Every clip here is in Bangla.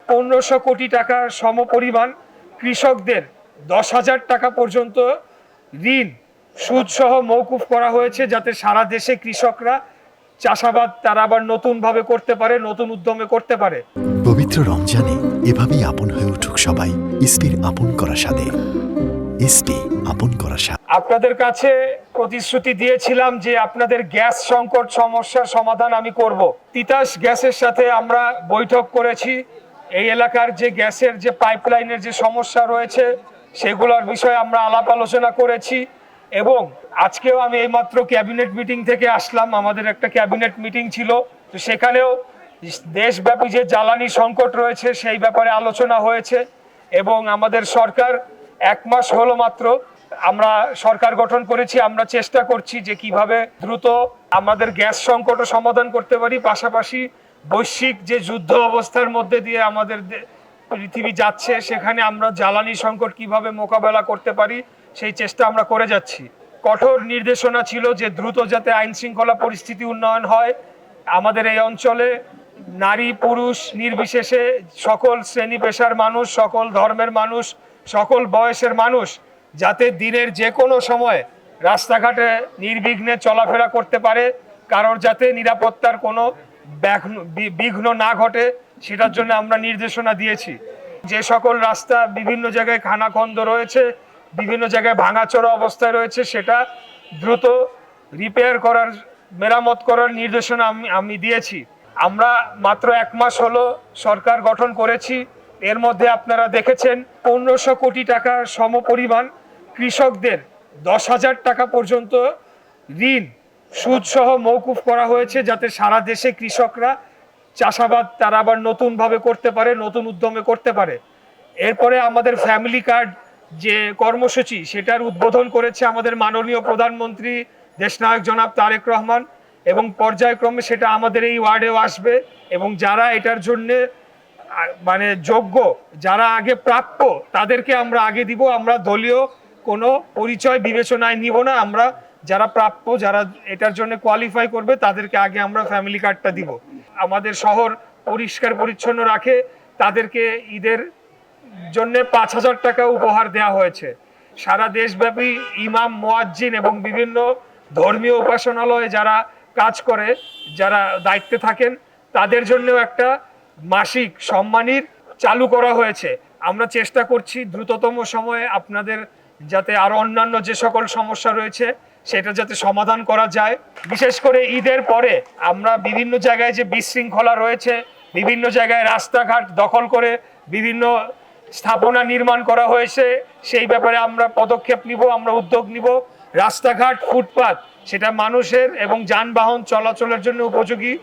1500 কোটি টাকার সমপরিমাণ কৃষকদের 10,000 টাকা পর্যন্ত ঋণ সুদসহ মওকুফ করা হয়েছে, যাতে সারা দেশে কৃষকরা চাষাবাদ তারা আবার নতুনভাবে করতে পারে, নতুন উদ্যমে করতে পারে। পবিত্র রমজানে এভাবেই আপন হয়ে উঠুক সবাই ইসপির আপন করা স্বাদে। ইসপি আপন করা স্বাদ। আপনাদের কাছে প্রতিশ্রুতি দিয়েছিলাম যে আপনাদের গ্যাস সংকট সমস্যার সমাধান আমি করব। তিতাস গ্যাসের সাথে আমরা বৈঠক করেছি। এই এলাকার যে গ্যাসের যে পাইপলাইনের যে সমস্যা রয়েছে সেগুলোর বিষয়ে আমরা আলাপ আলোচনা করেছি এবং আজকেও আমি এইমাত্র ক্যাবিনেট মিটিং থেকে আসলাম। আমাদের একটা ক্যাবিনেট মিটিং ছিল, তো সেখানেও দেশব্যাপী যে জ্বালানি সংকট রয়েছে সেই ব্যাপারে আলোচনা হয়েছে এবং আমাদের সরকার 1 মাস হলো মাত্র আমরা সরকার গঠন করেছি। আমরা চেষ্টা করছি যে কিভাবে দ্রুত আমাদের গ্যাস সংকটও সমাধান করতে পারি, পাশাপাশি বৈশ্বিক যে যুদ্ধ অবস্থার মধ্যে দিয়ে আমাদের পৃথিবী যাচ্ছে সেখানে আমরা জ্বালানি সংকট কিভাবে মোকাবেলা করতে পারি সেই চেষ্টা আমরা করে যাচ্ছি। কঠোর নির্দেশনা ছিল যে দ্রুত যাতে আইন শৃঙ্খলা পরিস্থিতি উন্নয়ন হয়। আমাদের এই অঞ্চলে নারী পুরুষ নির্বিশেষে সকল শ্রেণী পেশার মানুষ, সকল ধর্মের মানুষ, সকল বয়সের মানুষ যাতে দিনের যে কোনো সময় রাস্তাঘাটে নির্বিঘ্নে চলাফেরা করতে পারে, কারোর যাতে নিরাপত্তার কোনো বিঘ্ন না ঘটে সেটার জন্য আমরা নির্দেশনা দিয়েছি। যে সকল রাস্তা বিভিন্ন জায়গায় খানাখন্দ রয়েছে, বিভিন্ন জায়গায় ভাঙাচোরা অবস্থায় রয়েছে, সেটা দ্রুত রিপেয়ার করার, মেরামত করার নির্দেশনা আমি দিয়েছি। আমরা মাত্র 1 মাস হলো সরকার গঠন করেছি। এর মধ্যে আপনারা দেখেছেন 1500 কোটি টাকার সমপরিমাণ কৃষকদের 10,000 টাকা পর্যন্ত ঋণ সুদসহ মওকুফ করা হয়েছে, যাতে সারা দেশে কৃষকরা চাষাবাদ তারা আবার নতুনভাবে করতে পারে, নতুন উদ্যমে করতে পারে। এরপরে আমাদের ফ্যামিলি কার্ড যে কর্মসূচি সেটার উদ্বোধন করেছে আমাদের মাননীয় প্রধানমন্ত্রী দেশনায়ক জনাব তারেক রহমান এবং পর্যায়ক্রমে সেটা আমাদের এই ওয়ার্ডেও আসবে এবং যারা এটার জন্যে মানে যোগ্য, যারা আগে প্রাপ্য তাদেরকে আমরা আগে দিব। আমরা দলীয় কোনো পরিচয় বিবেচনায় নিব না। আমরা যারা প্রাপ্য, যারা এটার জন্য কোয়ালিফাই করবে তাদেরকে আগে আমরা ফ্যামিলি কার্ডটা দিব। আমাদের শহর পরিষ্কার পরিচ্ছন্ন রাখে তাদেরকে ঈদের জন্য 5,000 টাকা উপহার দেওয়া হয়েছে। সারা দেশব্যাপী ইমাম, মুয়াজ্জিন এবং বিভিন্ন ধর্মীয় উপাসনালয়ে যারা কাজ করে, যারা দায়িত্বে থাকেন, তাদের জন্যও একটা মাসিক সম্মানীর চালু করা হয়েছে। আমরা চেষ্টা করছি দ্রুততম সময়ে আপনাদের যাতে আরো অন্যান্য যে সকল সমস্যা রয়েছে সেটা যাতে সমাধান করা যায়। বিশেষ করে ঈদের পরে আমরা বিভিন্ন জায়গায় যে বিশৃঙ্খলা রয়েছে, বিভিন্ন জায়গায় রাস্তাঘাট দখল করে বিভিন্ন স্থাপনা নির্মাণ করা হয়েছে, সেই ব্যাপারে আমরা পদক্ষেপ নিব, আমরা উদ্যোগ নিব। রাস্তাঘাট, ফুটপাত সেটা মানুষের এবং যানবাহন চলাচলের জন্য উপযোগী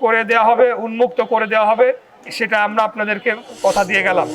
করে দেওয়া হবে, উন্মুক্ত করে দেওয়া হবে, সেটা আমরা আপনাদেরকে কথা দিয়ে গেলাম।